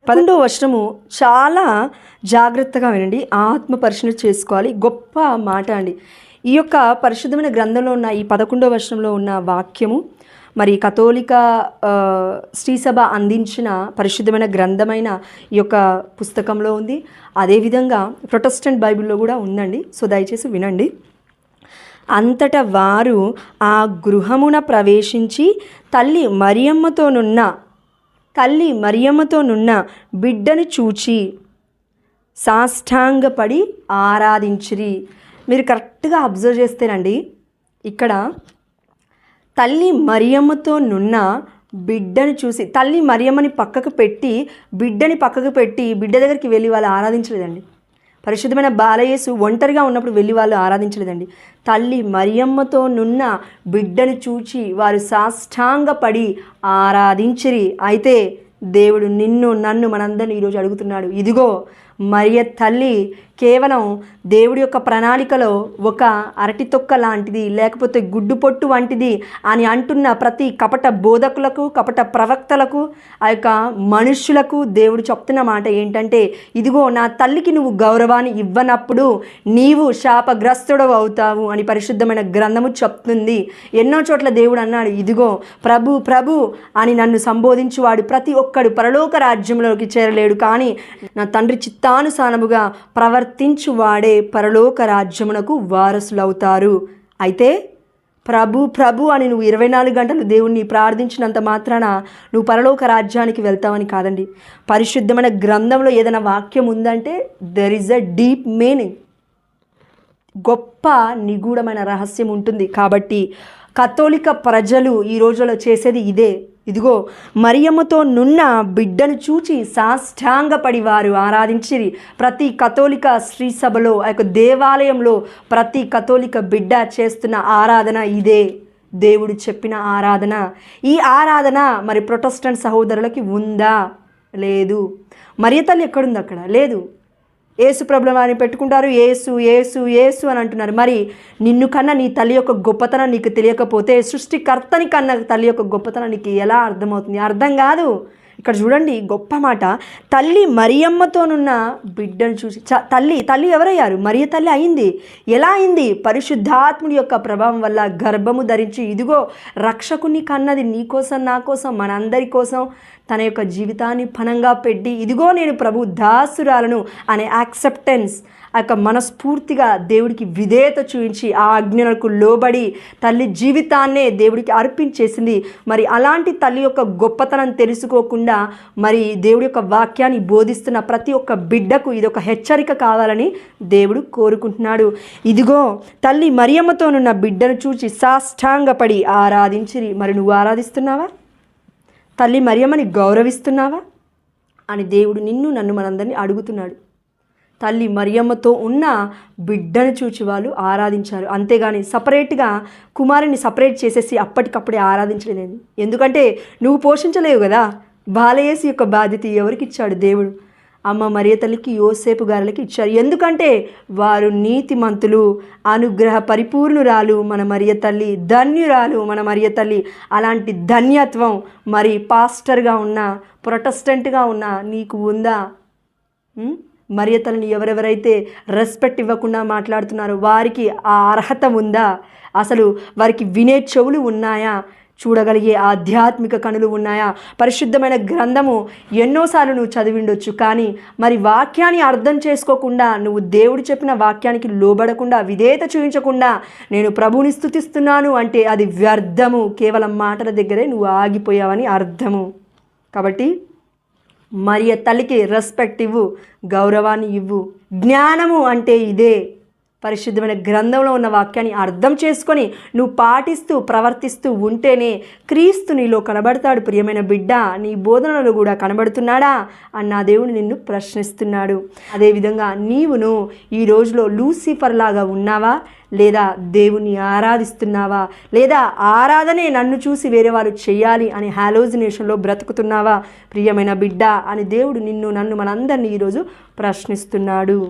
11వ వచనము చాలా జాగ్రత్తగా వినండి, ఆత్మ పరిశీలన చేసుకోవాలి. గొప్ప మాట అండి. ఈ యొక్క పరిశుద్ధమైన గ్రంథంలో ఉన్న ఈ 11వ వచనంలో ఉన్న వాక్యము మరి కథోలిక శ్రీసభ అందించిన పరిశుద్ధమైన గ్రంథమైన ఈ యొక్క పుస్తకంలో ఉంది. అదేవిధంగా ప్రొటెస్టెంట్ బైబిల్లో కూడా ఉందండి. సో దయచేసి వినండి. అంతటా వారు ఆ గృహమున ప్రవేశించి తల్లి మరియమ్మతోనున్న బిడ్డను చూచి సాష్టాంగపడి ఆరాధించిరి. మీరు కరెక్ట్గా అబ్జర్వ్ చేస్తేనండి, ఇక్కడ తల్లి మరియమ్మతోనున్న బిడ్డను చూసి, తల్లి మరియమ్మని పక్కకు పెట్టి బిడ్డ దగ్గరికి వెళ్ళి వాళ్ళు ఆరాధించలేదండి. పరిశుద్ధమైన బాలయేసు ఒంటరిగా ఉన్నప్పుడు వెళ్ళి వాళ్ళు ఆరాధించలేదండి. తల్లి మరియమ్మతోనున్న బిడ్డను చూచి వారు సాష్టాంగపడి ఆరాధించిరి. అయితే దేవుడు నిన్ను నన్ను మనందరినీ ఈరోజు అడుగుతున్నాడు. ఇదిగో మరియ తల్లి కేవలం దేవుడి యొక్క ప్రణాళికలో ఒక అరటి తొక్క లాంటిది, లేకపోతే గుడ్డు పొట్టు వంటిది అని అంటున్న ప్రతి కపట బోధకులకు, కపట ప్రవక్తలకు, ఆ యొక్క మనుష్యులకు దేవుడు చెప్తున్న మాట ఏంటంటే, ఇదిగో నా తల్లికి నువ్వు గౌరవాన్ని ఇవ్వనప్పుడు నీవు శాపగ్రస్తుడవు అవుతావు అని పరిశుద్ధమైన గ్రంథము చెప్తుంది. ఎన్నో చోట్ల దేవుడు అన్నాడు, ఇదిగో ప్రభు ప్రభు అని నన్ను సంబోధించువాడు ప్రతి ఒక్కడు పరలోక రాజ్యంలోకి చేరలేడు, కానీ నా తండ్రి చిత్తానుసారముగా ప్రవర్తించువాడే పరలోక రాజ్యమునకు వారసులవుతారు. అయితే ప్రభు ప్రభు అని నువ్వు 24 గంటలు దేవుణ్ణి ప్రార్థించినంత మాత్రాన నువ్వు పరలోక రాజ్యానికి వెళ్తావని కాదండి. పరిశుద్ధమైన గ్రంథంలో ఏదైనా వాక్యం ఉందంటే there is a deep meaning, గొప్ప నిగూఢమైన రహస్యం ఉంటుంది. కాబట్టి కథోలిక ప్రజలు ఈ రోజుల్లో చేసేది ఇదే. ఇదిగో మరియమ్మతో నున్న బిడ్డను చూచి సాష్టాంగపడి వారు ఆరాధించిరి. ప్రతి కథోలిక శ్రీసభలో, ఆ యొక్క దేవాలయంలో ప్రతి కథోలిక బిడ్డ చేస్తున్న ఆరాధన ఇదే, దేవుడు చెప్పిన ఆరాధన. ఈ ఆరాధన మరి ప్రొటెస్టెంట్ సహోదరులకి ఉందా? లేదు. మరియ తల్లి ఎక్కడుంది? అక్కడ లేదు. యేసు ప్రభువు అని పెట్టుకుంటారు, యేసు యేసు యేసు అని అంటున్నారు. మరి నిన్ను కన్నా నీ తల్లి యొక్క గొప్పతనం నీకు తెలియకపోతే సృష్టికర్తని కన్నా తల్లి యొక్క గొప్పతనం నీకు ఎలా అర్థమవుతుంది? అర్థం కాదు. ఇక్కడ చూడండి, గొప్ప మాట. తల్లి మరియమ్మతోనున్న బిడ్డను చూసి, తల్లి ఎవరయ్యారు? మరియ తల్లి అయింది. ఎలా అయింది? పరిశుద్ధాత్ముడి యొక్క ప్రభావం వల్ల గర్భము ధరించి, ఇదిగో రక్షకుని కన్నది నీ కోసం, నా కోసం, మనందరి కోసం తన యొక్క జీవితాన్ని పణంగా పెట్టి, ఇదిగో నేను ప్రభు దాసురాలను అనే యాక్సెప్టెన్స్, ఆ యొక్క మనస్ఫూర్తిగా దేవుడికి విధేయత చూపించి ఆ ఆజ్ఞలకు లోబడి తల్లి జీవితాన్నే దేవుడికి అర్పించేసింది. మరి అలాంటి తల్లి యొక్క గొప్పతనం తెలుసుకోకుండా మరి దేవుడి యొక్క వాక్యాన్ని బోధిస్తున్న ప్రతి ఒక్క బిడ్డకు ఇది ఒక హెచ్చరిక కావాలని దేవుడు కోరుకుంటున్నాడు. ఇదిగో తల్లి మరియమ్మతోనున్న బిడ్డను చూచి సాష్టాంగపడి ఆరాధించిరి. మరి నువ్వు ఆరాధిస్తున్నావా? తల్లి మరియమ్మని గౌరవిస్తున్నావా అని దేవుడు నిన్ను నన్ను మనందరినీ అడుగుతున్నాడు. తల్లి మరియమ్మతో ఉన్న బిడ్డను చూచి వాళ్ళు ఆరాధించారు. అంతేగాని సపరేట్గా కుమారుని సపరేట్ చేసేసి అప్పటికప్పుడే ఆరాధించలేదు. ఎందుకంటే నువ్వు పోషించలేవు కదా. బాలయేసు యొక్క బాధ్యత ఎవరికి ఇచ్చాడు? దేవుడు. అమ్మ మరియ తల్లికి, యోసేపు గారులకి ఇచ్చారు. ఎందుకంటే వారు నీతిమంతులు, అనుగ్రహ పరిపూర్ణురాలు మన మరియ తల్లి, ధన్యురాలు మన మరియ తల్లి. అలాంటి ధన్యత్వం మరి పాస్టర్గా ఉన్నా, ప్రొటెస్టెంట్గా ఉన్నా నీకు ఉందా? మరియ తల్లిని ఎవరెవరైతే రెస్పెక్ట్ ఇవ్వకుండా మాట్లాడుతున్నారో వారికి ఆ అర్హత ఉందా? అసలు వారికి వినే చెవులు ఉన్నాయా? చూడగలిగే ఆధ్యాత్మిక కనులు ఉన్నాయా? పరిశుద్ధమైన గ్రంథము ఎన్నోసార్లు నువ్వు చదివిండొచ్చు, కానీ మరి వాక్యాన్ని అర్థం చేసుకోకుండా, నువ్వు దేవుడు చెప్పిన వాక్యానికి లోబడకుండా, విధేయత చూపించకుండా నేను ప్రభువుని స్తుతిస్తున్నాను అంటే అది వ్యర్థము. కేవలం మాటల దగ్గరే నువ్వు ఆగిపోయావని అర్థము. కాబట్టి మరియ తల్లికి రెస్పెక్ట్ ఇవ్వు, గౌరవాన్ని ఇవ్వు. జ్ఞానము అంటే ఇదే. పరిశుద్ధమైన గ్రంథంలో ఉన్న వాక్యాన్ని అర్థం చేసుకొని నువ్వు పాటిస్తూ ప్రవర్తిస్తూ ఉంటేనే క్రీస్తు నీలో కనబడతాడు. ప్రియమైన బిడ్డ, నీ బోధనలో కూడా కనబడుతున్నాడా అని నా దేవుడు నిన్ను ప్రశ్నిస్తున్నాడు. అదేవిధంగా నీవును ఈ రోజులో లూసిఫర్ లాగా ఉన్నావా? లేదా దేవుని ఆరాధిస్తున్నావా? లేదా ఆరాధనే నన్ను చూసి వేరే వాళ్ళు చేయాలి అని హాలోజినేషన్లో బ్రతుకుతున్నావా? ప్రియమైన బిడ్డ అని దేవుడు నిన్ను నన్ను మనందరినీ ఈరోజు ప్రశ్నిస్తున్నాడు.